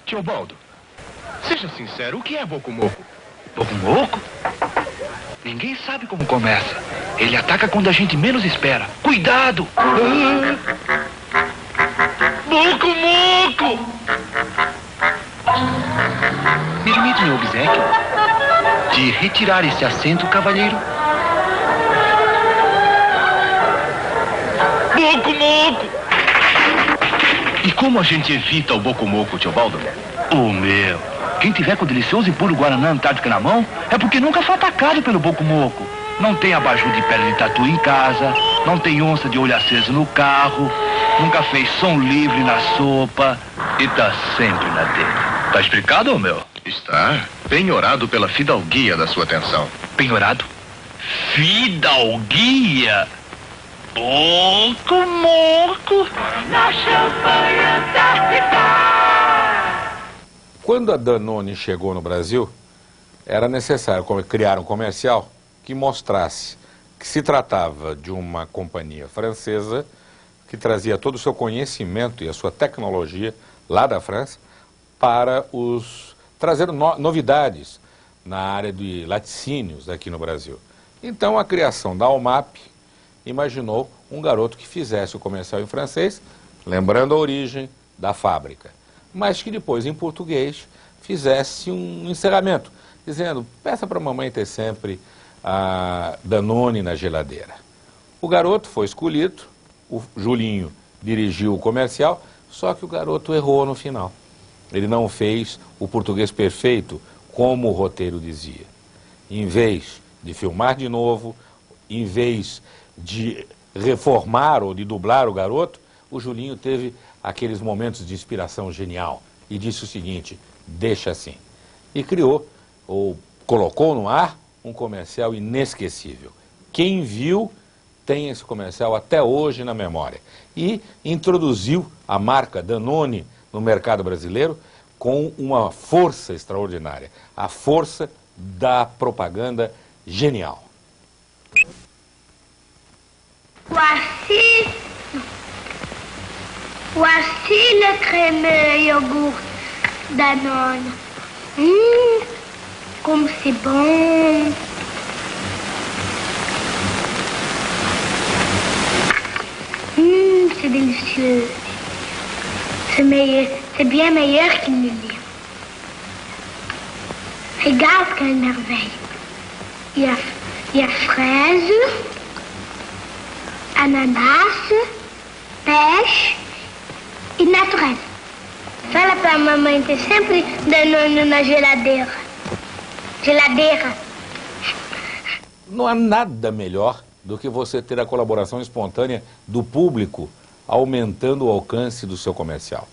Teobaldo, seja sincero, o que é Boco-Moco? Boco-Moco? Ninguém sabe como começa. Ele ataca quando a gente menos espera. Cuidado! Boco-Moco! Permite-me o obséquio de retirar esse assento, cavalheiro? Boco-Moco! E como a gente evita o Boco-Moco, Teobaldo? O meu. Quem tiver com o delicioso e puro Guaraná Antártica na mão é porque nunca foi atacado pelo Boco-Moco. Não tem abajur de pele de tatu em casa, não tem onça de olho aceso no carro, nunca fez som livre na sopa e tá sempre na dele. Tá explicado, ô meu? Está penhorado pela fidalguia da sua atenção. Penhorado? Fidalguia? Boco-Moco! Na champanhe Antártica! Quando a Danone chegou no Brasil, era necessário criar um comercial que mostrasse que se tratava de uma companhia francesa que trazia todo o seu conhecimento e a sua tecnologia lá da França para trazer novidades na área de laticínios aqui no Brasil. Então a criação da Almap imaginou um garoto que fizesse o comercial em francês, lembrando a origem da fábrica, mas que depois em português fizesse um encerramento, dizendo, peça para a mamãe ter sempre a Danone na geladeira. O garoto foi escolhido, o Julinho dirigiu o comercial, só que o garoto errou no final. Ele não fez o português perfeito, como o roteiro dizia. Em vez de filmar de novo, em vez de reformar ou de dublar o garoto, o Julinho teve aqueles momentos de inspiração genial e disse o seguinte, deixa assim. E criou, ou colocou no ar, um comercial inesquecível. Quem viu tem esse comercial até hoje na memória. E introduziu a marca Danone no mercado brasileiro com uma força extraordinária. A força da propaganda genial. Voici le crémeux yogourt Danone. Comme c'est bon. C'est délicieux. C'est bien meilleur qu'il ne l'est. Regarde quelle merveille. Il y a fraises, ananas, pêche e natureza. Fala pra mamãe ter sempre Danone na geladeira. Geladeira. Não há nada melhor do que você ter a colaboração espontânea do público aumentando o alcance do seu comercial.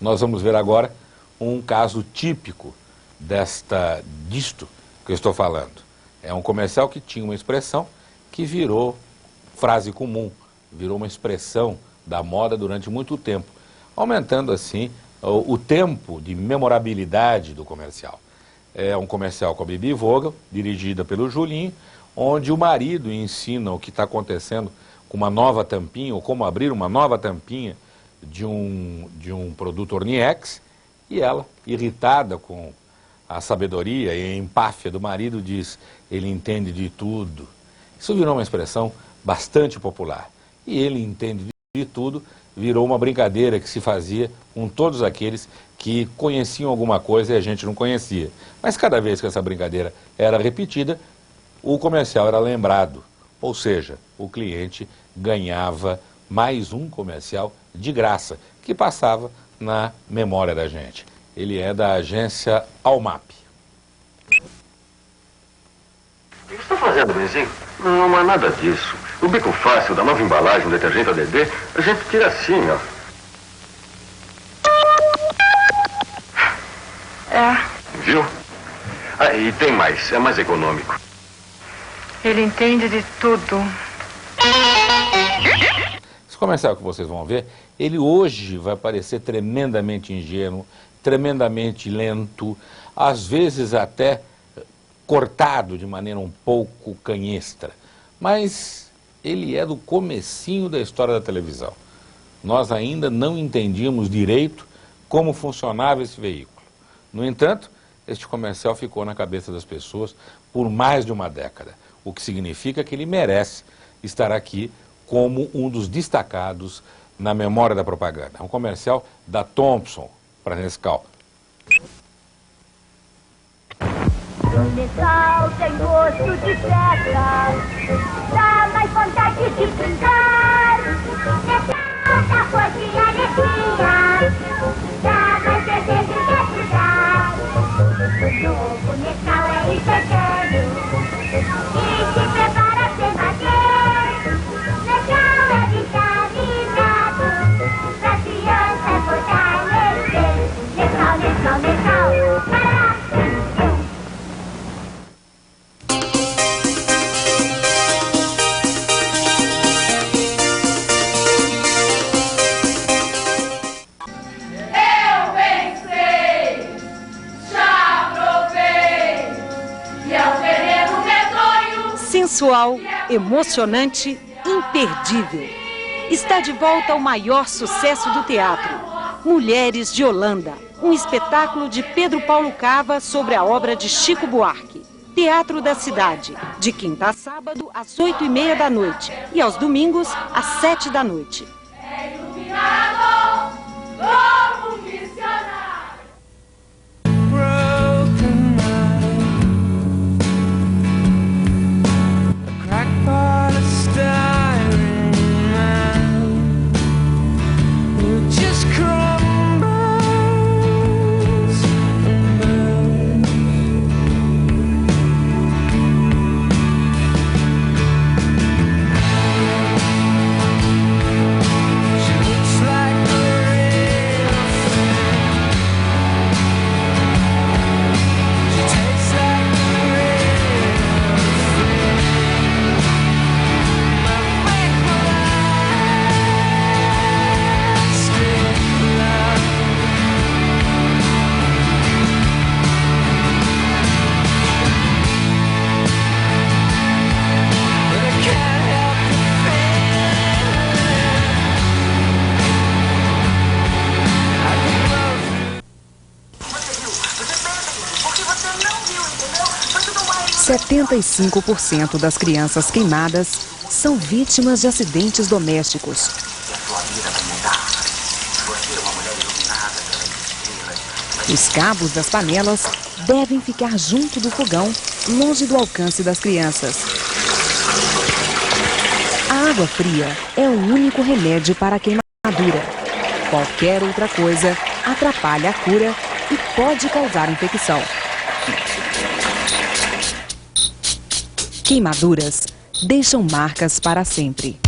Nós vamos ver agora um caso típico disto que eu estou falando. É um comercial que tinha uma expressão que virou frase comum, virou uma expressão da moda durante muito tempo, aumentando assim o tempo de memorabilidade do comercial. É um comercial com a Bibi Vogel, dirigida pelo Julinho, onde o marido ensina o que está acontecendo com uma nova tampinha, ou como abrir uma nova tampinha de um produto Orniex, e ela, irritada com a sabedoria e a empáfia do marido, diz, ele entende de tudo. Isso virou uma expressão bastante popular. E ele entende de tudo, virou uma brincadeira que se fazia com todos aqueles que conheciam alguma coisa e a gente não conhecia. Mas cada vez que essa brincadeira era repetida, o comercial era lembrado. Ou seja, o cliente ganhava mais um comercial de graça, que passava na memória da gente. Ele é da agência Almap. O que você está fazendo, Benzinho? Não é nada disso. O bico fácil da nova embalagem do detergente ADD, a gente tira assim, ó. Viu? Ah, e tem mais, é mais econômico. Ele entende de tudo. Esse comercial que vocês vão ver, ele hoje vai parecer tremendamente ingênuo, tremendamente lento, às vezes até cortado de maneira um pouco canhestra. Mas ele é do comecinho da história da televisão. Nós ainda não entendíamos direito como funcionava esse veículo. No entanto, este comercial ficou na cabeça das pessoas por mais de uma década, o que significa que ele merece estar aqui como um dos destacados na memória da propaganda. É um comercial da Thompson para Nescau. Nescau tem gosto de pedra, dá mais vontade de brincar. Nescau dá força e alegria, dá mais desejo de estudar. Novo Nescau é instantâneo e se prepara sem bater. Nescau é vitaminado, pra criança fortalecer. Nescau, Nescau, Nescau, para. Sensual, emocionante, imperdível. Está de volta o maior sucesso do teatro, Mulheres de Holanda, um espetáculo de Pedro Paulo Cava sobre a obra de Chico Buarque. Teatro da Cidade, de quinta a sábado às 8h30 da noite e aos domingos às 7 da noite. É iluminado como missionário. entendeu? 75% das crianças queimadas são vítimas de acidentes domésticos. Os cabos das panelas devem ficar junto do fogão, longe do alcance das crianças. A água fria é o único remédio para a queimadura. Qualquer outra coisa atrapalha a cura e pode causar infecção. Queimaduras deixam marcas para sempre.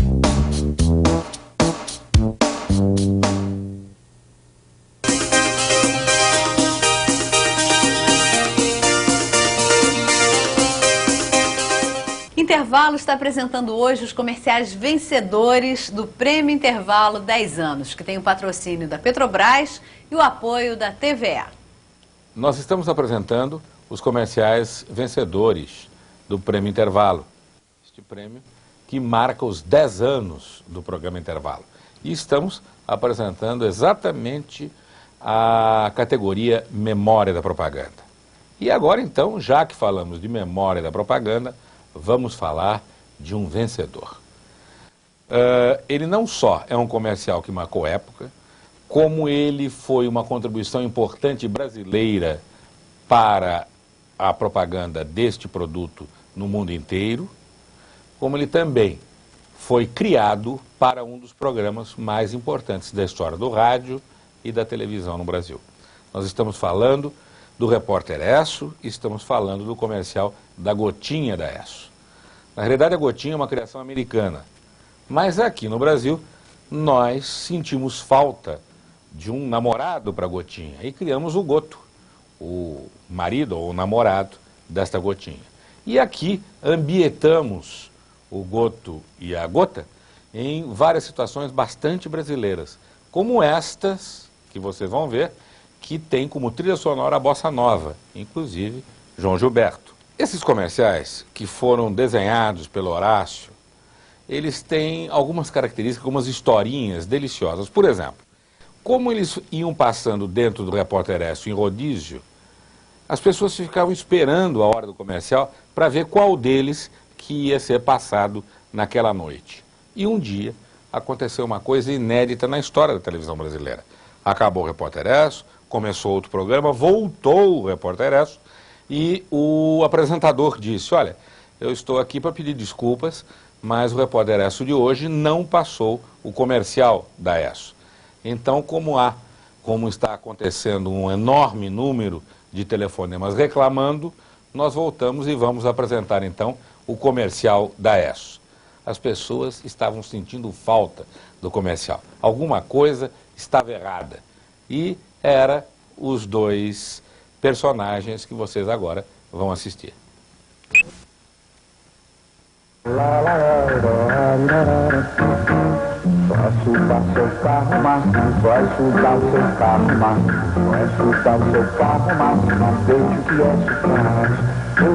Intervalo está apresentando hoje os comerciais vencedores do Prêmio Intervalo 10 anos, que tem o patrocínio da Petrobras e o apoio da TVA. Nós estamos apresentando os comerciais vencedores do Prêmio Intervalo. Este prêmio que marca os 10 anos do programa Intervalo. E estamos apresentando exatamente a categoria Memória da Propaganda. E agora então, já que falamos de Memória da Propaganda, vamos falar de um vencedor. Ele não só é um comercial que marcou época, como ele foi uma contribuição importante brasileira para a propaganda deste produto no mundo inteiro, como ele também foi criado para um dos programas mais importantes da história do rádio e da televisão no Brasil. Nós estamos falando do Repórter Esso e estamos falando do comercial da Gotinha da Esso. Na realidade, a Gotinha é uma criação americana, mas aqui no Brasil nós sentimos falta de um namorado para a Gotinha e criamos o Goto, o marido ou o namorado desta Gotinha. E aqui ambientamos o Goto e a Gota em várias situações bastante brasileiras, como estas que vocês vão ver, que tem como trilha sonora a Bossa Nova, inclusive João Gilberto. Esses comerciais que foram desenhados pelo Horácio, eles têm algumas características, algumas historinhas deliciosas. Por exemplo, como eles iam passando dentro do Repórter Esso em rodízio, as pessoas ficavam esperando a hora do comercial para ver qual deles que ia ser passado naquela noite. E um dia aconteceu uma coisa inédita na história da televisão brasileira. Acabou o Repórter Esso, começou outro programa, voltou o Repórter Esso e o apresentador disse, olha, eu estou aqui para pedir desculpas, mas o Repórter Esso de hoje não passou o comercial da Esso. Então, como está acontecendo um enorme número de telefonemas reclamando, nós voltamos e vamos apresentar então o comercial da Esso. As pessoas estavam sentindo falta do comercial. Alguma coisa estava errada. E era os dois personagens que vocês agora vão assistir. Vai chutar seu carro, mas vai chutar seu carro, mas vai chutar seu carro, mas não deixe o que é chutar. O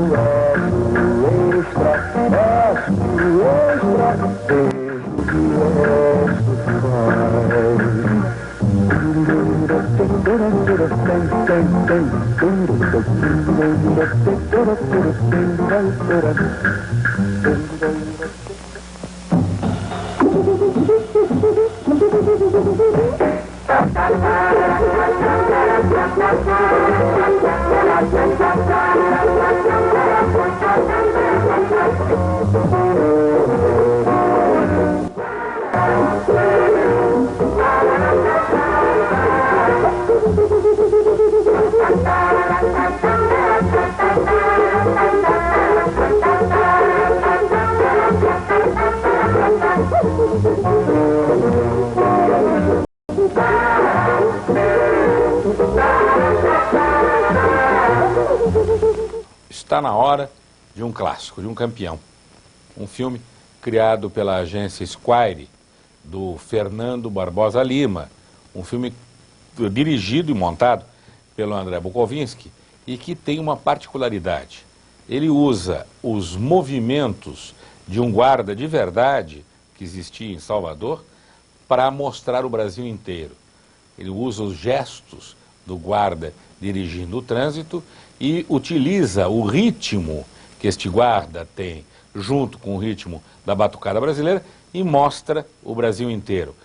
extra, vejo o que Está na hora de um clássico, de um campeão. Um filme criado pela agência Squire, do Fernando Barbosa Lima. Um filme dirigido e montado pelo André Bukovinski e que tem uma particularidade. Ele usa os movimentos de um guarda de verdade que existia em Salvador para mostrar o Brasil inteiro. Ele usa os gestos do guarda dirigindo o trânsito e utiliza o ritmo que este guarda tem junto com o ritmo da batucada brasileira e mostra o Brasil inteiro.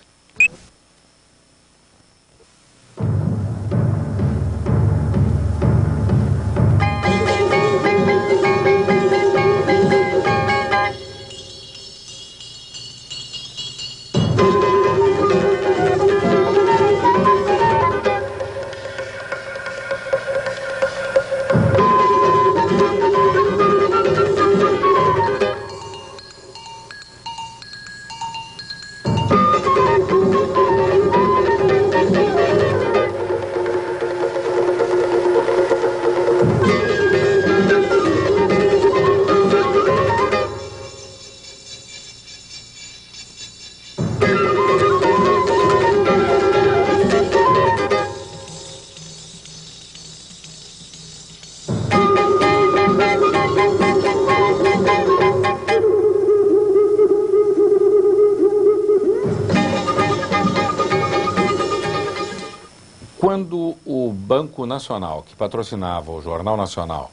Quando o Banco Nacional, que patrocinava o Jornal Nacional,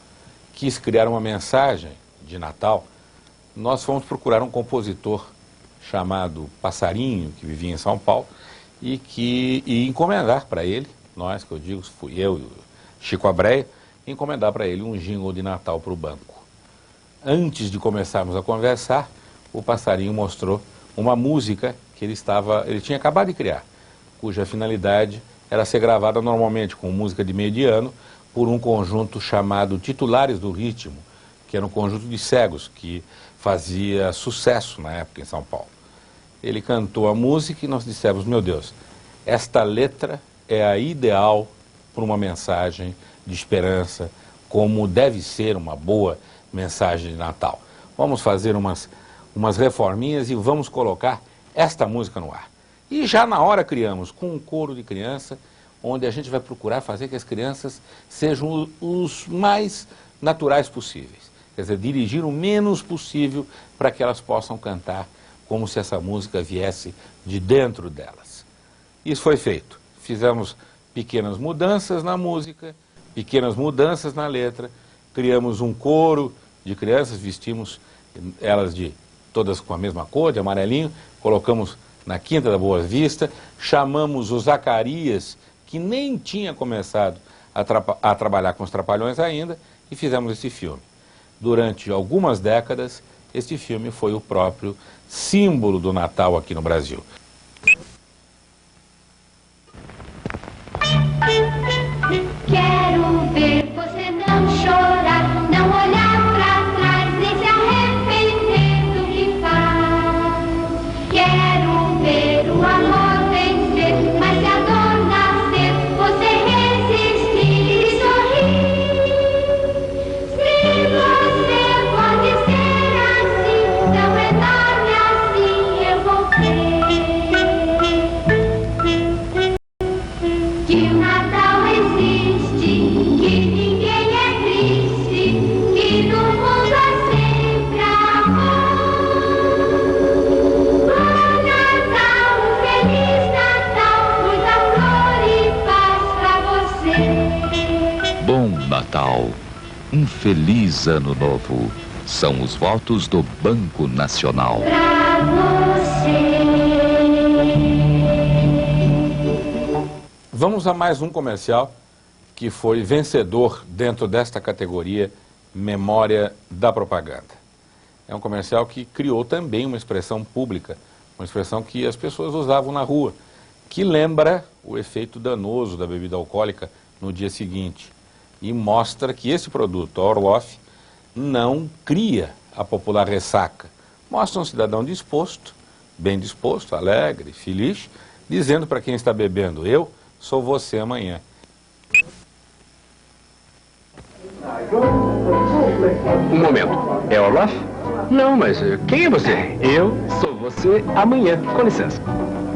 quis criar uma mensagem de Natal, nós fomos procurar um compositor chamado Passarinho, que vivia em São Paulo, e encomendar para ele, nós, que eu digo, fui eu e o Chico Abreia, encomendar para ele um jingle de Natal para o banco. Antes de começarmos a conversar, o Passarinho mostrou uma música que ele tinha acabado de criar, cuja finalidade era ser gravada normalmente com música de meio de ano por um conjunto chamado Titulares do Ritmo, que era um conjunto de cegos que fazia sucesso na época em São Paulo. Ele cantou a música e nós dissemos, meu Deus, esta letra é a ideal para uma mensagem de esperança, como deve ser uma boa mensagem de Natal. Vamos fazer umas reforminhas e vamos colocar esta música no ar. E já na hora criamos com um coro de criança, onde a gente vai procurar fazer que as crianças sejam os mais naturais possíveis. Quer dizer, dirigir o menos possível para que elas possam cantar como se essa música viesse de dentro delas. Isso foi feito. Fizemos pequenas mudanças na música, pequenas mudanças na letra, criamos um coro de crianças, vestimos elas todas com a mesma cor, de amarelinho, colocamos na Quinta da Boa Vista, chamamos o Zacarias, que nem tinha começado a trabalhar com os Trapalhões ainda, e fizemos esse filme. Durante algumas décadas, este filme foi o próprio símbolo do Natal aqui no Brasil. Quero ver você não chorar, não olhar pra trás, nem se arrepender do que faz. Quero ver o amor vencer, mas se a dor nascer, você resistir e sorrir. Se você pode ser assim, tão enorme assim, eu vou crer que o Natal existe, que ninguém é triste, que no mundo é sempre amor. Bom Natal, um Feliz Natal, muita flor e paz pra você. Bom Natal, um feliz ano novo. São os votos do Banco Nacional. Pra você. Vamos a mais um comercial que foi vencedor dentro desta categoria Memória da Propaganda. É um comercial que criou também uma expressão pública, uma expressão que as pessoas usavam na rua, que lembra o efeito danoso da bebida alcoólica no dia seguinte e mostra que esse produto, a Orloff, não cria a popular ressaca. Mostra um cidadão disposto, bem disposto, alegre, feliz, dizendo para quem está bebendo: eu sou você amanhã. Um momento. É Orloff? Não, mas quem é você? Eu sou você amanhã. Com licença.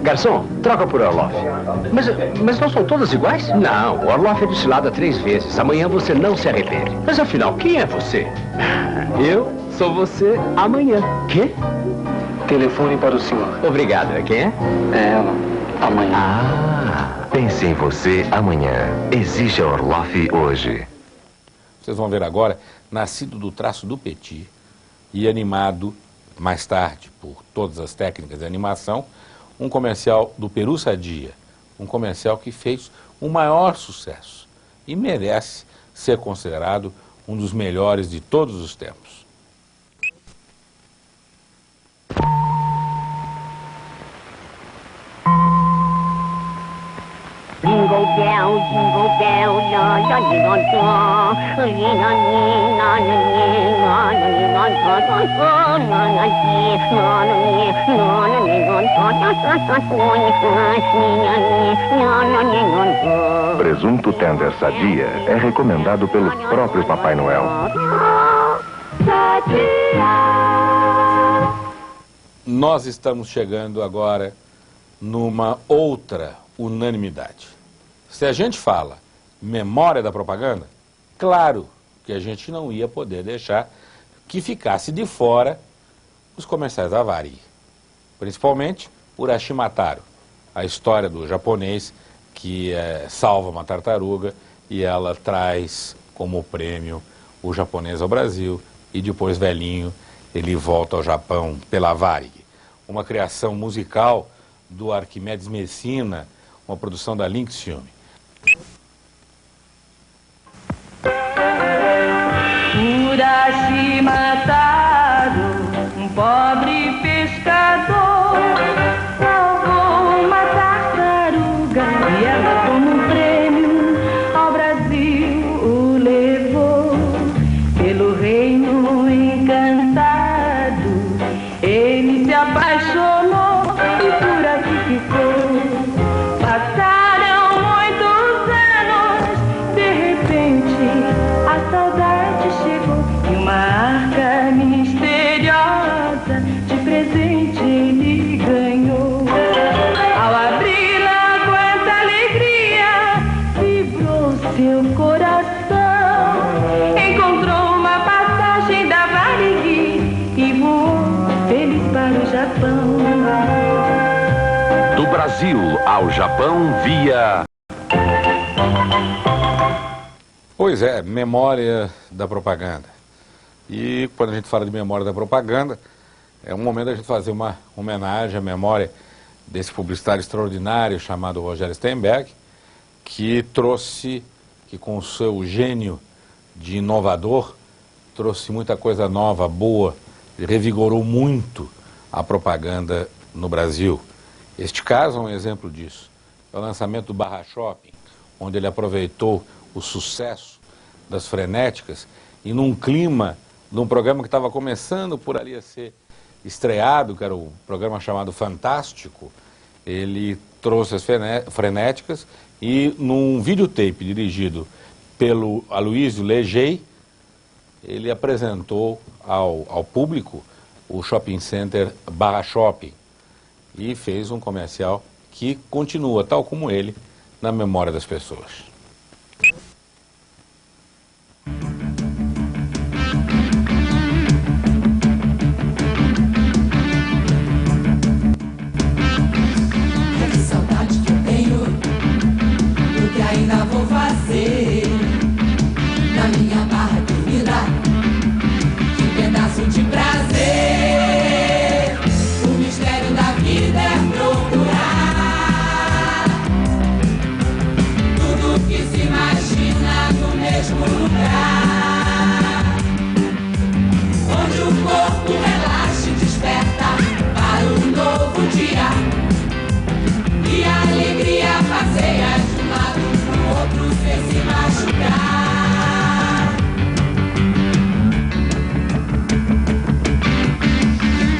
Garçom, troca por Orloff. Mas não são todas iguais? Não, o Orloff é destilado 3 vezes. Amanhã você não se arrepende. Mas afinal, quem é você? Eu sou você amanhã. Quê? Telefone para o senhor. Obrigado. Quem é? É ela. Amanhã. Ah, pense em você amanhã. Exige a Orloff hoje. Vocês vão ver agora, nascido do traço do Petit e animado mais tarde por todas as técnicas de animação, um comercial do Peru Sadia, um comercial que fez o maior sucesso e merece ser considerado um dos melhores de todos os tempos. Jingle bell, la la la la, Presunto Tender Sadia é recomendado pelo próprio Papai Noel. Nós estamos chegando agora numa outra unanimidade. Se a gente fala memória da propaganda, claro que a gente não ia poder deixar que ficasse de fora os comerciais da Varig. Principalmente Urashi Mataru, a história do japonês que salva uma tartaruga e ela traz como prêmio o japonês ao Brasil e depois, velhinho, ele volta ao Japão pela Varig. Uma criação musical do Arquimedes Messina, uma produção da Lynx Filme. Urashi Mataru, um pobre pescador, salvou uma tartaruga e ela, como um prêmio, ao Brasil o levou. Pelo reino encantado, ele se apaixonou e por aqui ficou. Passaram muitos anos, de repente a saudade chegou e uma arca misteriosa de presente ele ganhou. Ao abri-la, quanta alegria vibrou seu coração. Encontrou uma passagem da Varig e voou feliz para o Japão. Do Brasil ao Japão via... Pois é, memória da propaganda. E quando a gente fala de memória da propaganda, é um momento da gente fazer uma homenagem à memória desse publicitário extraordinário chamado Rogério Steinberg, que com o seu gênio de inovador, trouxe muita coisa nova, boa, revigorou muito a propaganda no Brasil. Este caso é um exemplo disso. É o lançamento do Barra Shopping, onde ele aproveitou o sucesso das frenéticas e num clima de um programa que estava começando por ali a ser estreado, que era o programa chamado Fantástico, ele trouxe as frenéticas e num videotape dirigido pelo Aloysio Legei, ele apresentou ao público o shopping center Barra Shopping e fez um comercial que continua, tal como ele, na memória das pessoas. Que saudade que eu tenho do que ainda vou fazer na minha barra querida. Que pedaço de prazer. O mistério da vida é procurar tudo que se imagina no mesmo lugar, onde o corpo relaxa e desperta para um novo dia. E a alegria passeia de um lado pro outro sem se machucar.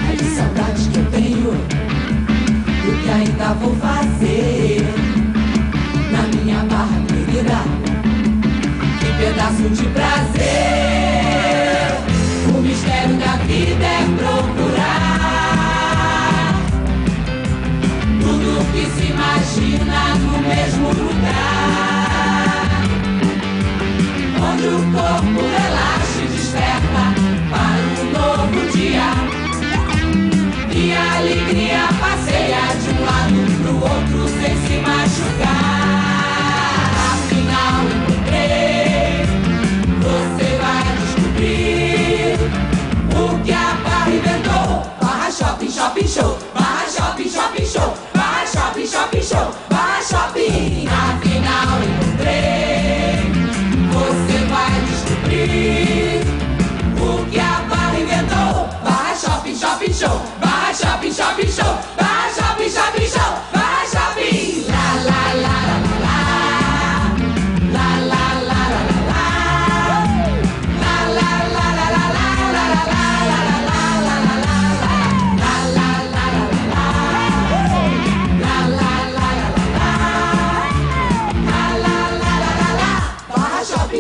É de saudade que eu tenho do que ainda vou fazer na minha barra querida. Que pedaço de prazer. O mistério da vida é procurar tudo que se imagina no mesmo lugar, onde o corpo relaxa e desperta para um novo dia. E a alegria passeia de um lado pro outro sem se machucar. Afinal encontrei, você vai descobrir o que a barra inventou. Barra Shopping, Shopping Show. Barra Shopping, Shopping Show. Barra Shopping, Shopping Show. Barra Shopping. Afinal encontrei, você vai descobrir o que a barra inventou. Barra Shopping, Shopping Show. Barra Shopping, Shopping Show. Barra Shopping, Shopping Show. Barra Shopping. La la la la la la la la la la la la la la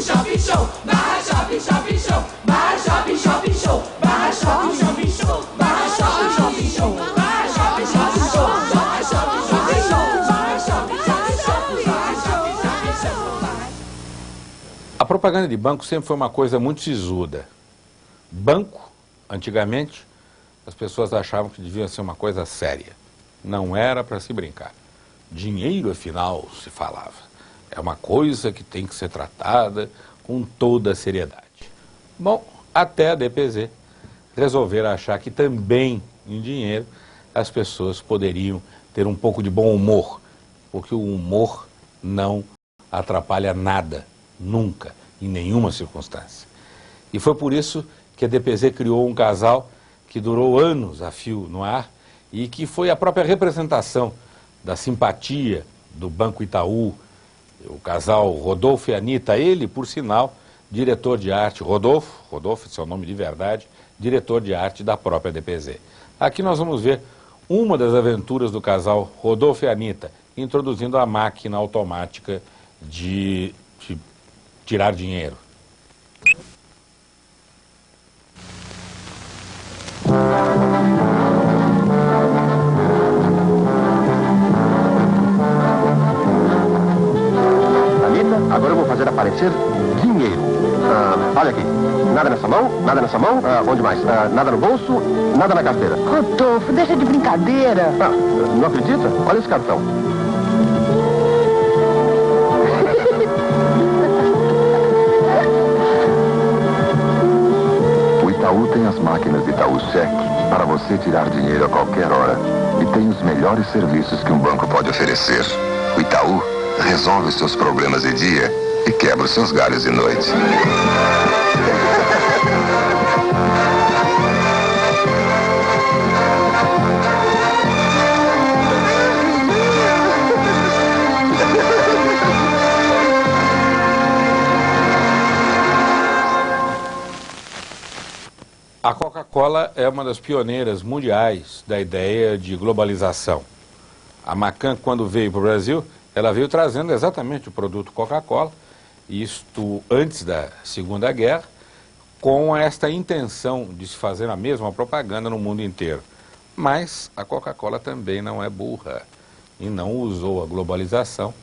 Shopping Show, Barra Shopping, Shopping Show, Barra Shopping, Shopping Show, Barra Shopping, Shopping Show, Barra Shopping, Shopping Show, Barra Shopping, Shopping Show, Barra Shopping, Shopping Show, Barra Shopping, Shopping Show, Barra Shopping, Shopping Show. A propaganda de banco sempre foi uma coisa muito sisuda. Banco, antigamente, as pessoas achavam que devia ser uma coisa séria. Não era para se brincar. Dinheiro, afinal, se falava. É uma coisa que tem que ser tratada com toda a seriedade. Bom, até a DPZ resolver achar que também em dinheiro as pessoas poderiam ter um pouco de bom humor, porque o humor não atrapalha nada, nunca, em nenhuma circunstância. E foi por isso que a DPZ criou um casal que durou anos a fio no ar e que foi a própria representação da simpatia do Banco Itaú, o casal Rodolfo e Anita, ele, por sinal, diretor de arte, Rodolfo, seu nome de verdade, diretor de arte da própria DPZ. Aqui nós vamos ver uma das aventuras do casal Rodolfo e Anita, introduzindo a máquina automática de tirar dinheiro. Agora eu vou fazer aparecer dinheiro. Olha aqui. Nada nessa mão, nada nessa mão. Onde mais? Nada no bolso, nada na carteira. Rodolfo, deixa de brincadeira. Não acredita? Olha esse cartão. tem as máquinas Itaú Cheque para você tirar dinheiro a qualquer hora e tem os melhores serviços que um banco pode oferecer. O Itaú resolve os seus problemas de dia e quebra os seus galhos de noite. A Coca-Cola é uma das pioneiras mundiais da ideia de globalização. A Macan, quando veio para o Brasil, ela veio trazendo exatamente o produto Coca-Cola, isto antes da Segunda Guerra, com esta intenção de se fazer a mesma propaganda no mundo inteiro. Mas a Coca-Cola também não é burra e não usou a globalização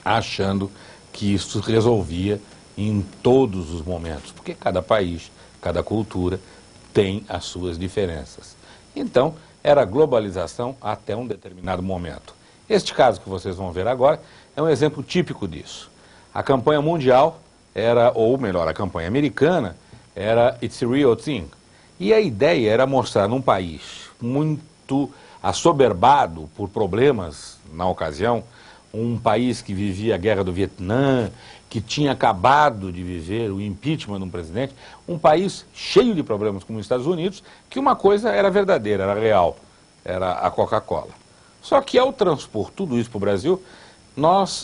achando que isso resolvia em todos os momentos, porque cada país, cada cultura tem as suas diferenças. Então, era globalização até um determinado momento. Este caso que vocês vão ver agora é um exemplo típico disso. A campanha mundial era, ou melhor, a campanha americana era It's a Real Thing. E a ideia era mostrar num país muito assoberbado por problemas na ocasião, um país que vivia a guerra do Vietnã, que tinha acabado de viver o impeachment de um presidente, um país cheio de problemas como os Estados Unidos, que uma coisa era verdadeira, era real, era a Coca-Cola. Só que ao transpor tudo isso para o Brasil,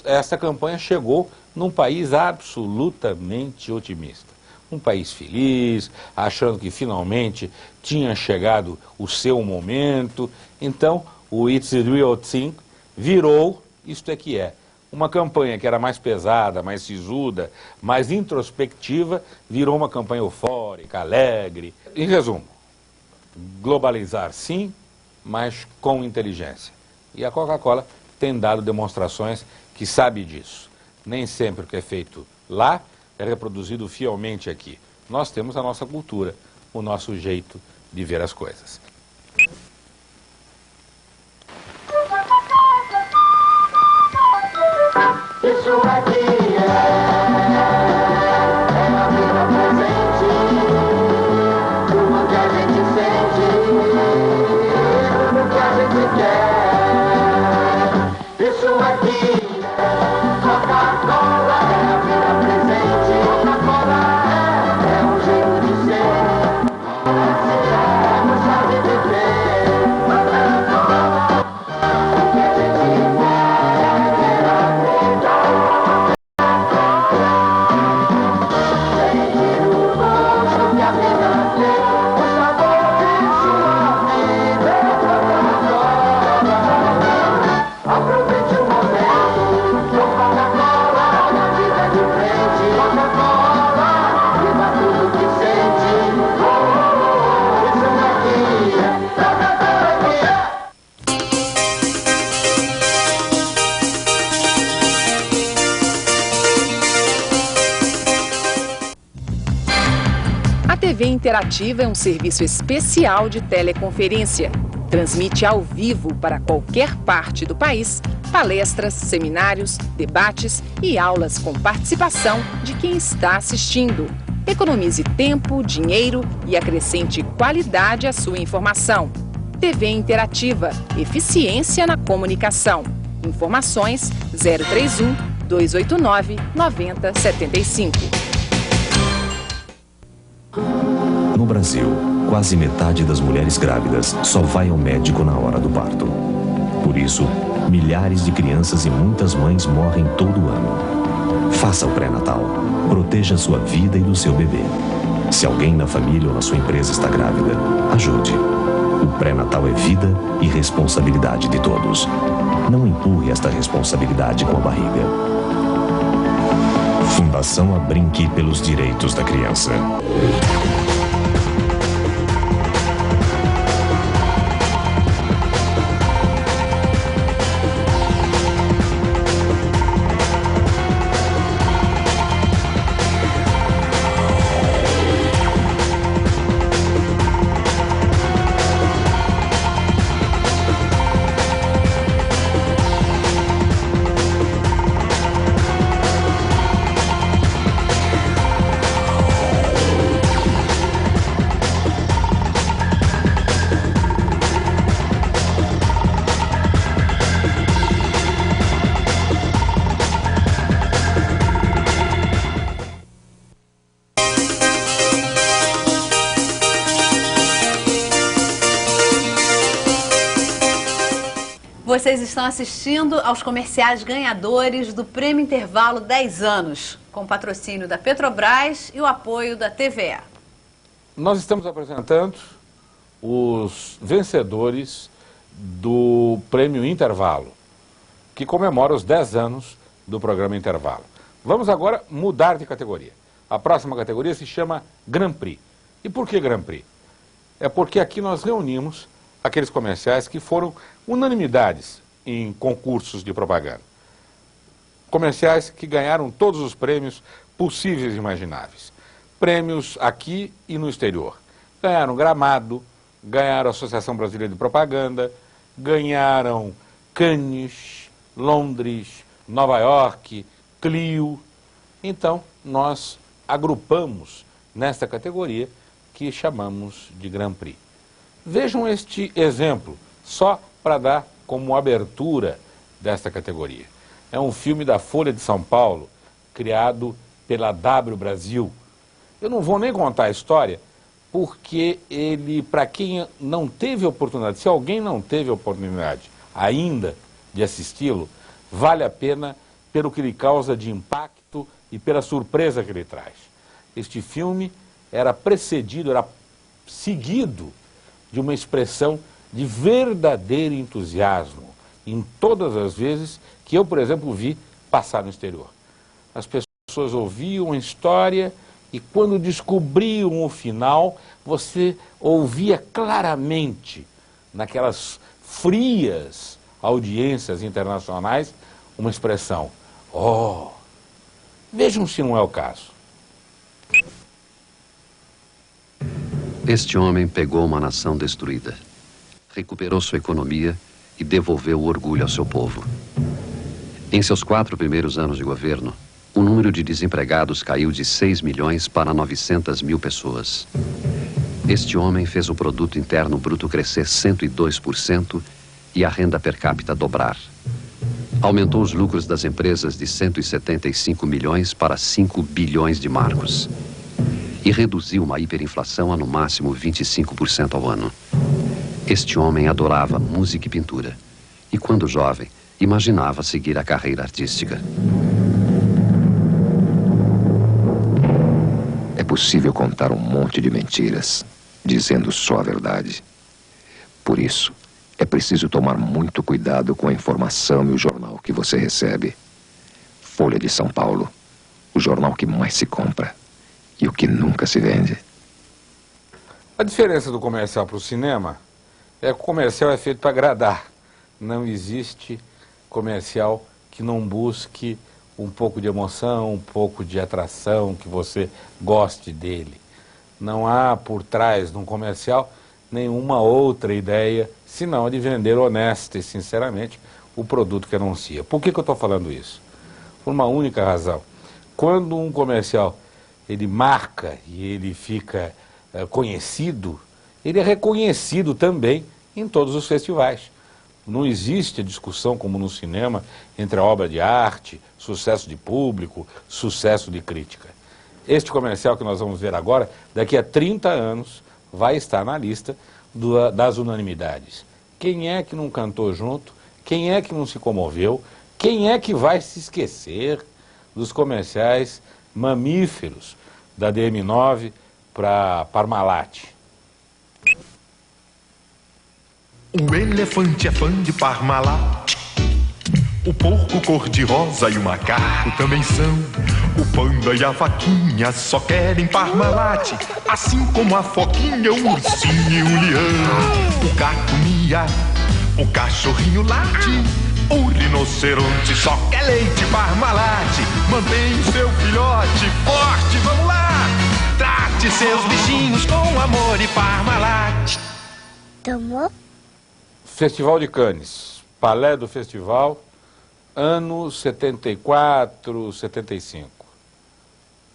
essa campanha chegou num país absolutamente otimista. Um país feliz, achando que finalmente tinha chegado o seu momento. Então, o It's a Real Thing virou isto é que é. Uma campanha que era mais pesada, mais sisuda, mais introspectiva, virou uma campanha eufórica, alegre. Em resumo, globalizar sim, mas com inteligência. E a Coca-Cola tem dado demonstrações que sabe disso. Nem sempre o que é feito lá é reproduzido fielmente aqui. Nós temos a nossa cultura, o nosso jeito de ver as coisas. Isso aqui é a vida presente, tudo que a gente sente, tudo que a gente quer. Isso aqui é Coca-Cola, é a vida presente, Coca-Cola é um jeito de ser, é uma chave de viver, Coca-Cola, o que a gente quer. A TV Interativa é um serviço especial de teleconferência. Transmite ao vivo para qualquer parte do país palestras, seminários, debates e aulas com participação de quem está assistindo. Economize tempo, dinheiro e acrescente qualidade à sua informação. TV Interativa, eficiência na comunicação. Informações 031 289 9075. No Brasil, quase metade das mulheres grávidas só vai ao médico na hora do parto. Por isso, milhares de crianças e muitas mães morrem todo ano. Faça o pré-natal. Proteja a sua vida e do seu bebê. Se alguém na família ou na sua empresa está grávida, ajude. O pré-natal é vida e responsabilidade de todos. Não empurre esta responsabilidade com a barriga. Fundação Abrinq pelos Direitos da Criança. vocês estão assistindo aos comerciais ganhadores do Prêmio Intervalo 10 anos, com patrocínio da Petrobras e o apoio da TVA. Nós estamos apresentando os vencedores do Prêmio Intervalo, que comemora os 10 anos do programa Intervalo. Vamos agora mudar de categoria. A próxima categoria se chama Grand Prix. E por que Grand Prix? É porque aqui nós reunimos aqueles comerciais que foram unanimidades em concursos de propaganda. Comerciais que ganharam todos os prêmios possíveis e imagináveis. Prêmios aqui e no exterior. Ganharam Gramado, ganharam a Associação Brasileira de Propaganda, ganharam Cannes, Londres, Nova York, Clio. Então, nós agrupamos nesta categoria que chamamos de Grand Prix. Vejam este exemplo, só para dar como abertura desta categoria. É um filme da Folha de São Paulo, criado pela W Brasil. Eu não vou nem contar a história, porque ele, para quem não teve oportunidade, se alguém não teve oportunidade ainda de assisti-lo, vale a pena pelo que ele causa de impacto e pela surpresa que ele traz. Este filme era precedido, era seguido de uma expressão de verdadeiro entusiasmo em todas as vezes que eu, por exemplo, vi passar no exterior. As pessoas ouviam a história e quando descobriam o final, você ouvia claramente, naquelas frias audiências internacionais, uma expressão: oh, vejam se não é o caso. Este homem pegou uma nação destruída, recuperou sua economia e devolveu o orgulho ao seu povo. Em seus 4 primeiros anos de governo, o número de desempregados caiu de 6 milhões para 900 mil pessoas. Este homem fez o produto interno bruto crescer 102% e a renda per capita dobrar. Aumentou os lucros das empresas de 175 milhões para 5 bilhões de marcos. E reduziu uma hiperinflação a no máximo 25% ao ano. Este homem adorava música e pintura. E quando jovem, imaginava seguir a carreira artística. É possível contar um monte de mentiras, dizendo só a verdade. Por isso, é preciso tomar muito cuidado com a informação e o jornal que você recebe. Folha de São Paulo, o jornal que mais se compra e o que nunca se vende. A diferença do comercial para o cinema é que o comercial é feito para agradar. Não existe comercial que não busque um pouco de emoção, um pouco de atração, que você goste dele. Não há por trás de um comercial nenhuma outra ideia, senão a de vender honesta e sinceramente o produto que anuncia. Por que eu estou falando isso? Por uma única razão. Quando um comercial ele marca e ele fica conhecido, ele é reconhecido também em todos os festivais. Não existe a discussão como no cinema entre a obra de arte, sucesso de público, sucesso de crítica. Este comercial que nós vamos ver agora, daqui a 30 anos, vai estar na lista das unanimidades. Quem é que não cantou junto? Quem é que não se comoveu? Quem é que vai se esquecer dos comerciais mamíferos da DM9 para Parmalat? O elefante é fã de Parmalat. O porco cor-de-rosa e o macaco também são. O panda e a vaquinha só querem Parmalat, assim como a foquinha, o ursinho e o leão. O gato mia, o cachorrinho late, o rinoceronte só quer leite Parmalat. Mantém o seu filhote forte, vamos lá! Trate seus bichinhos com amor e Parmalat. Tomou? Festival de Cannes, Palais do Festival, ano 74, 75.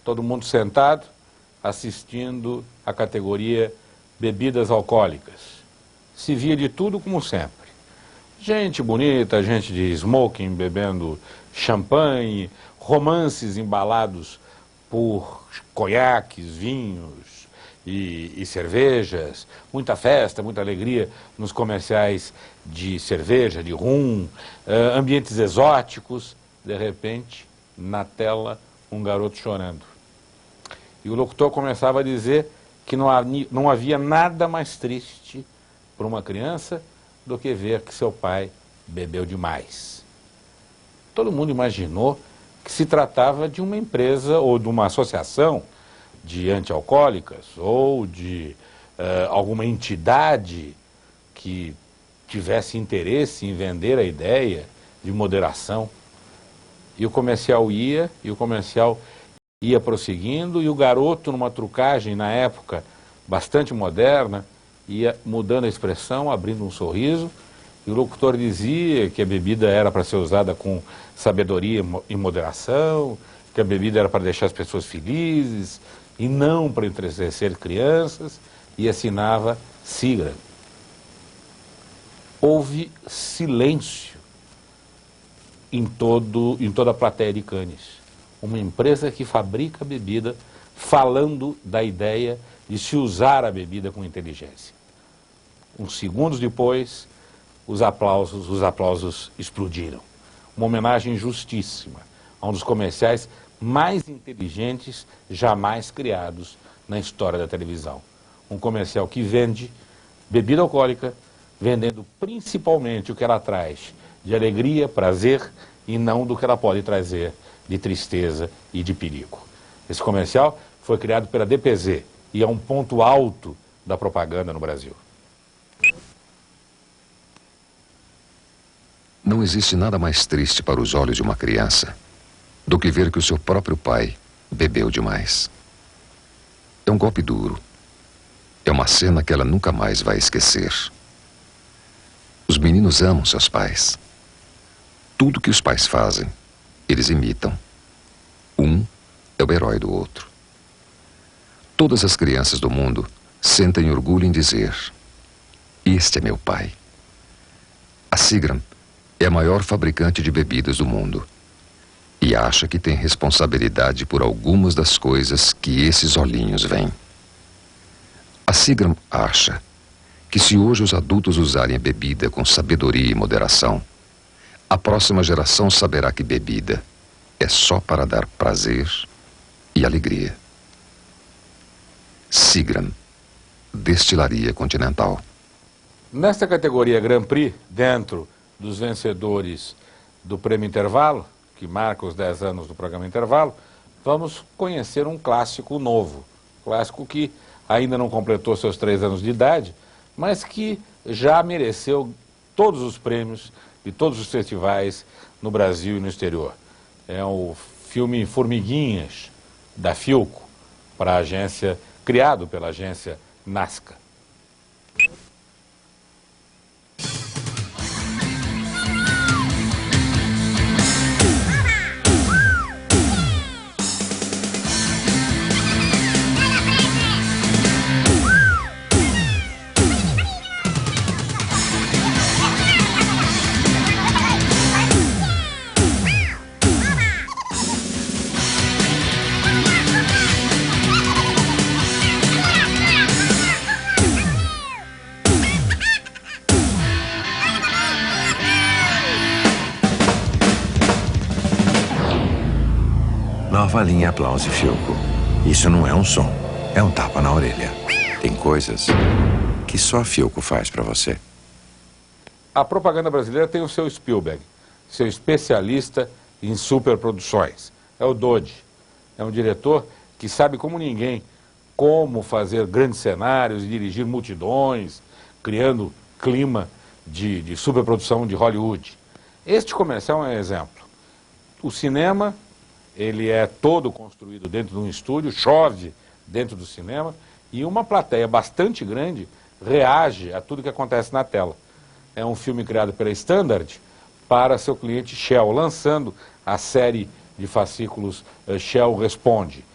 Todo mundo sentado, assistindo a categoria bebidas alcoólicas. Se via de tudo como sempre. Gente bonita, gente de smoking bebendo champanhe, romances embalados por conhaques, vinhos, e cervejas, muita festa, muita alegria nos comerciais de cerveja, de rum, ambientes exóticos. De repente, na tela, um garoto chorando. E o locutor começava a dizer que não havia nada mais triste para uma criança do que ver que seu pai bebeu demais. Todo mundo imaginou que se tratava de uma empresa ou de uma associação de antialcoólicas ou de alguma entidade que tivesse interesse em vender a ideia de moderação. E o comercial ia prosseguindo, e o garoto, numa trucagem na época bastante moderna, ia mudando a expressão, abrindo um sorriso, e o locutor dizia que a bebida era para ser usada com sabedoria e moderação, que a bebida era para deixar as pessoas felizes e não para entristecer crianças, e assinava Seagram. Houve silêncio em toda a plateia de Cannes. Uma empresa que fabrica bebida falando da ideia de se usar a bebida com inteligência. Uns segundos depois, os aplausos explodiram. Uma homenagem justíssima a um dos comerciais mais inteligentes jamais criados na história da televisão. Um comercial que vende bebida alcoólica, vendendo principalmente o que ela traz de alegria, prazer, e não do que ela pode trazer de tristeza e de perigo. Esse comercial foi criado pela DPZ e é um ponto alto da propaganda no Brasil. Não existe nada mais triste para os olhos de uma criança do que ver que o seu próprio pai bebeu demais. É um golpe duro. É uma cena que ela nunca mais vai esquecer. Os meninos amam seus pais. Tudo que os pais fazem, eles imitam. Um é o herói do outro. Todas as crianças do mundo sentem orgulho em dizer: este é meu pai. A Seagram é a maior fabricante de bebidas do mundo e acha que tem responsabilidade por algumas das coisas que esses olhinhos veem. A Seagram acha que se hoje os adultos usarem a bebida com sabedoria e moderação, a próxima geração saberá que bebida é só para dar prazer e alegria. Seagram, Destilaria Continental. Nesta categoria Grand Prix, dentro dos vencedores do Prêmio Intervalo, que marca os 10 anos do programa Intervalo, vamos conhecer um clássico novo. Clássico que ainda não completou seus 3 anos de idade, mas que já mereceu todos os prêmios de todos os festivais no Brasil e no exterior. É o filme Formiguinhas, da Philco, para a agência, criado pela agência Nasca. Nova linha Aplause Philco. Isso não é um som, é um tapa na orelha. Tem coisas que só a Philco faz pra você. A propaganda brasileira tem o seu Spielberg, seu especialista em superproduções. É o Dodge. É um diretor que sabe como ninguém como fazer grandes cenários e dirigir multidões, criando clima de superprodução de Hollywood. Este comercial é um exemplo. O cinema, ele é todo construído dentro de um estúdio, chove dentro do cinema, e uma plateia bastante grande reage a tudo que acontece na tela. É um filme criado pela Standard para seu cliente Shell, lançando a série de fascículos Shell Responde.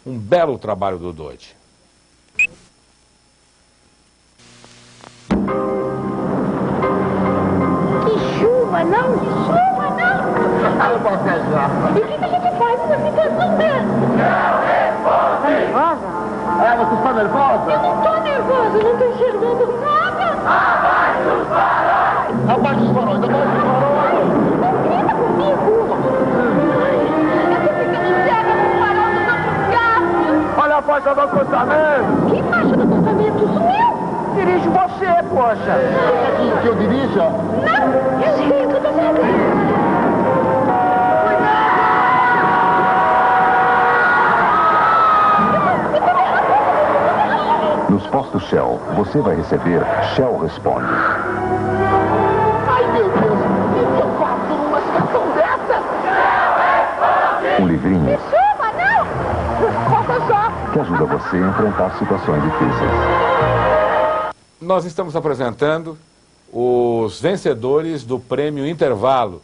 Um belo trabalho do Dodge. Que chuva, não! Chuva, não! Não posso ajudar. E o que a gente faz nessa situação mesmo? Não responde! Tá nervosa? Você está nervosa? Eu não tô nervosa, eu não tô enxergando nada. Abaixo os faróis! Abaixo os faróis, abaixo os faróis! Não grita comigo! Eu tô ficando cega com o farol dos outros carros! Olha a faixa do acostamento! Que faixa do acostamento? Sumiu! Dirige você, poxa! Você quer que eu dirija? Não! Eu sei o que eu tô fazendo! Nos postos Shell, você vai receber Shell Responde. Ai, meu Deus! O que eu faço numa situação dessa? Um livrinho Me chama, não! Falta só! que ajuda você a enfrentar situações difíceis. Nós estamos apresentando os vencedores do Prêmio Intervalo.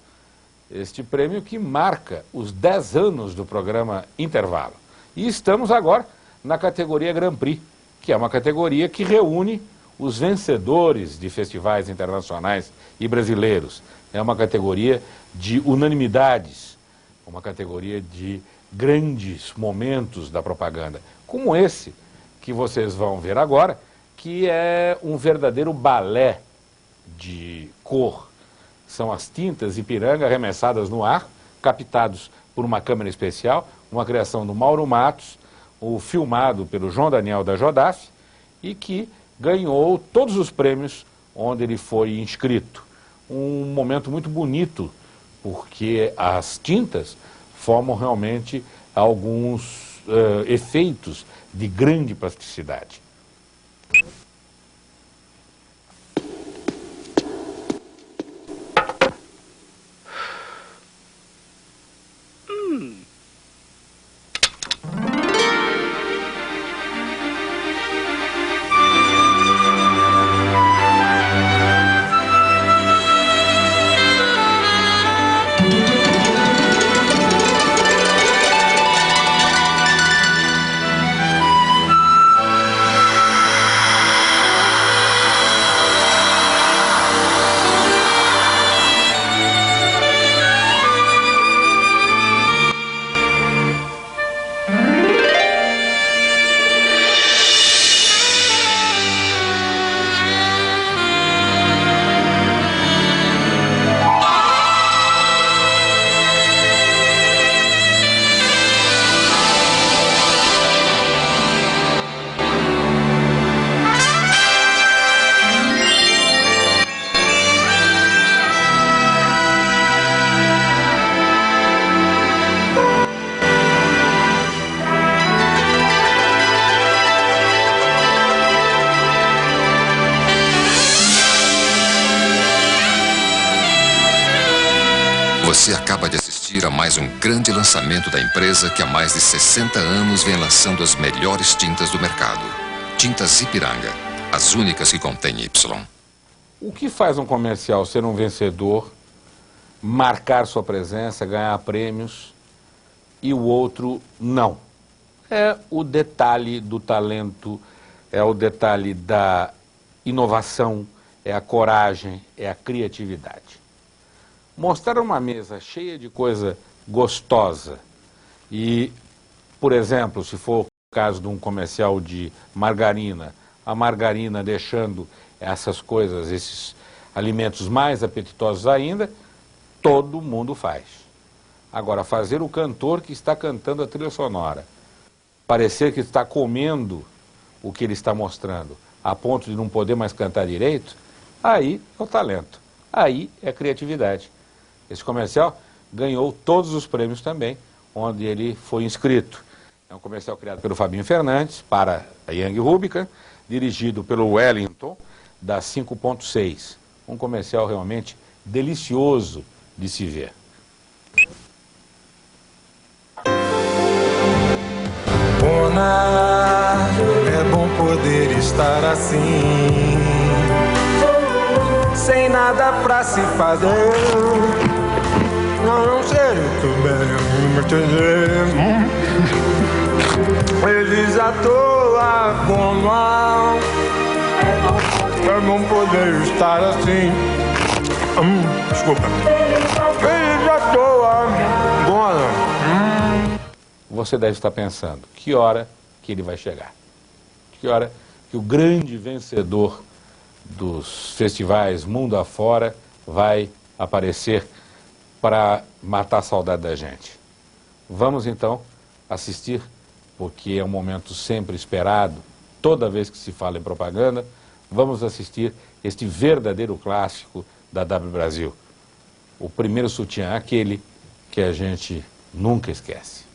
Este prêmio que marca os 10 anos do programa Intervalo. E estamos agora na categoria Grand Prix, que é uma categoria que reúne os vencedores de festivais internacionais e brasileiros. É uma categoria de unanimidades, uma categoria de grandes momentos da propaganda, como esse que vocês vão ver agora, que é um verdadeiro balé de cor. São as tintas Ipiranga arremessadas no ar, captados por uma câmera especial, uma criação do Mauro Matos, o filmado pelo João Daniel da Jodaf, e que ganhou todos os prêmios onde ele foi inscrito. Um momento muito bonito, porque as tintas formam realmente alguns efeitos de grande plasticidade. Você acaba de assistir a mais um grande lançamento da empresa que há mais de 60 anos vem lançando as melhores tintas do mercado. Tintas Ipiranga, as únicas que contêm Y. O que faz um comercial ser um vencedor, marcar sua presença, ganhar prêmios, e o outro não? É o detalhe do talento, é o detalhe da inovação, é a coragem, é a criatividade. Mostrar uma mesa cheia de coisa gostosa e, por exemplo, se for o caso de um comercial de margarina, a margarina deixando essas coisas, esses alimentos mais apetitosos ainda, todo mundo faz. Agora, fazer o cantor que está cantando a trilha sonora parecer que está comendo o que ele está mostrando, a ponto de não poder mais cantar direito, aí é o talento, aí é a criatividade. Esse comercial ganhou todos os prêmios também, onde ele foi inscrito. É um comercial criado pelo Fabinho Fernandes, para a Young Rubicon, dirigido pelo Wellington, da 5.6. Um comercial realmente delicioso de se ver. Bona, é bom poder estar assim, sem nada pra se fazer. Não sei muito bem me entender. Eles à toa, Bona, é bom poder estar assim. Desculpa. Eles à toa, Bona. Você deve estar pensando, que hora que ele vai chegar? Que hora que o grande vencedor dos festivais mundo afora vai aparecer para matar a saudade da gente. Vamos então assistir, porque é um momento sempre esperado, toda vez que se fala em propaganda, vamos assistir este verdadeiro clássico da W Brasil. O primeiro sutiã, aquele que a gente nunca esquece.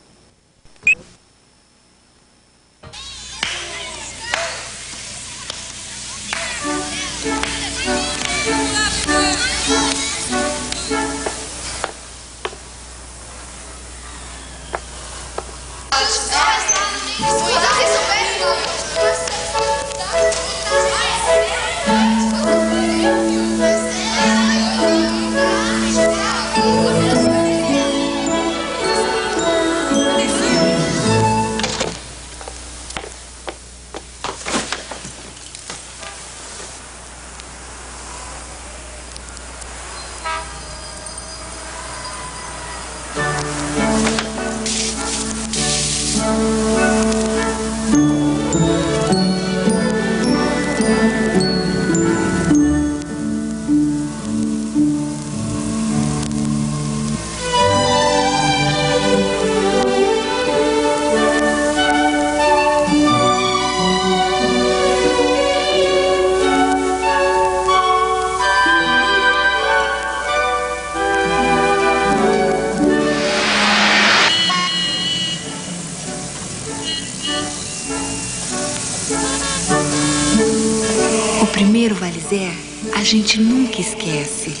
O primeiro Valizé, a gente nunca esquece.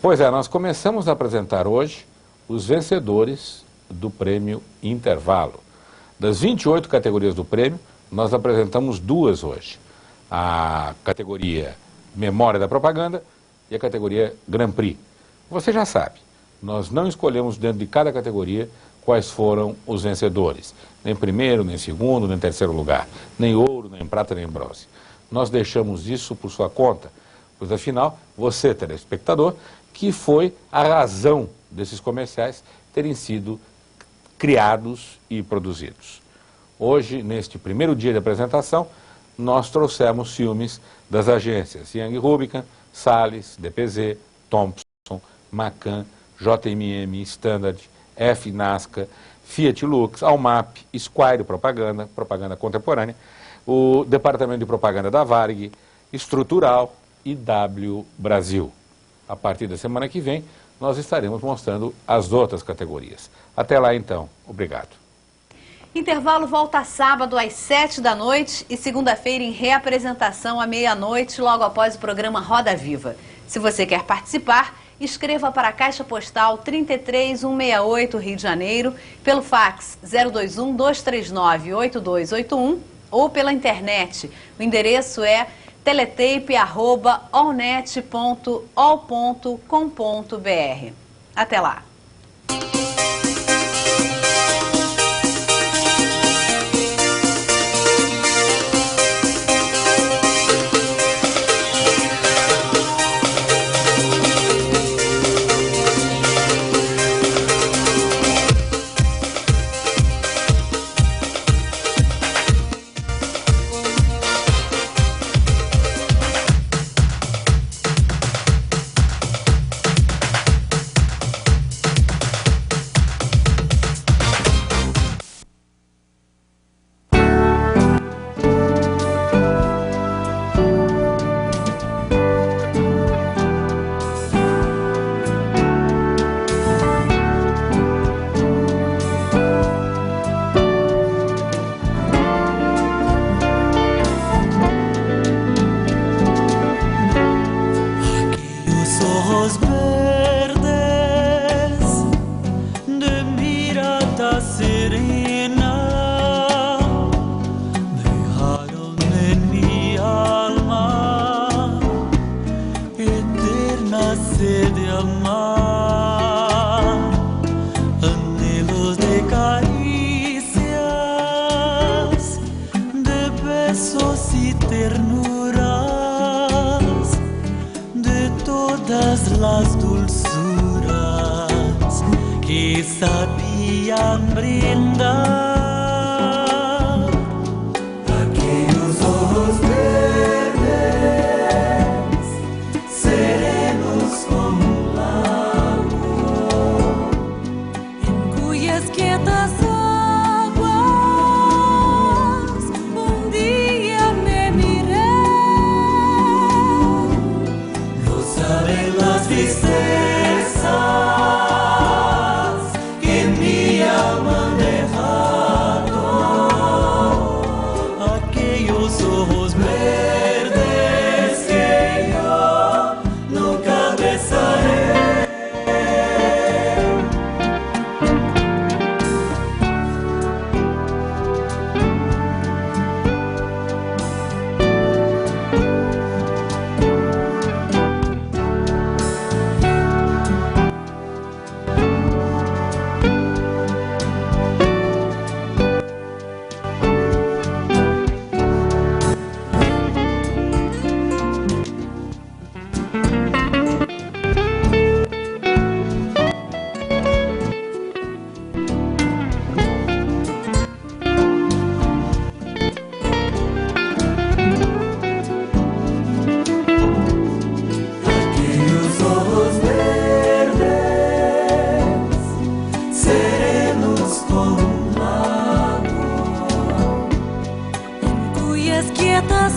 Pois é, nós começamos a apresentar hoje os vencedores do Prêmio Intervalo. Das 28 categorias do prêmio, nós apresentamos duas hoje. A categoria Memória da Propaganda e a categoria Grand Prix. Você já sabe, nós não escolhemos dentro de cada categoria quais foram os vencedores. Nem primeiro, nem segundo, nem terceiro lugar. Nem ouro, nem prata, nem bronze. Nós deixamos isso por sua conta, pois afinal, você, telespectador, que foi a razão desses comerciais terem sido criados e produzidos. Hoje, neste primeiro dia de apresentação, nós trouxemos filmes das agências Young Rubicam, Salles, DPZ, Thompson, Macan, JMM, Standard, F-Nasca, Fiat Lux, Almap, Squire Propaganda, Propaganda Contemporânea, o Departamento de Propaganda da Varig, Estrutural e W Brasil. A partir da semana que vem, nós estaremos mostrando as outras categorias. Até lá, então. Obrigado. Intervalo volta sábado às 7 da noite e segunda-feira em reapresentação à meia-noite, logo após o programa Roda Viva. Se você quer participar, escreva para a Caixa Postal 33168, Rio de Janeiro, pelo fax 021-239-8281 ou pela internet. O endereço é teletape@allnet.ol.com.br. Até lá! Las dulzuras que sabiam brindar. Aqueles olhos verdes, serenos como um lago, em cuyas quietas águas um dia me mirei. Lo saben las tristezas que mi alma han dejado. Aquellos ojos verdes que yo nunca besaré. Aquellos ojos verdes, serenos como un lago, Cuyas quietas